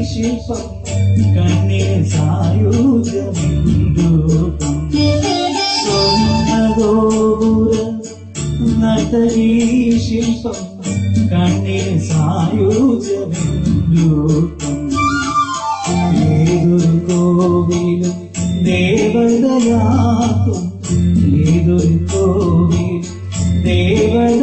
ശില്പം കണ്ണിൽ സായുധം സ്വർണ്ണഗോപുര നഗരീ ശില്പം കണ്ണിൽ സായുധം ഏതൊരു കോവിലും ദേവതയാക്കും ഏതൊരു കോവിൽ ദേവത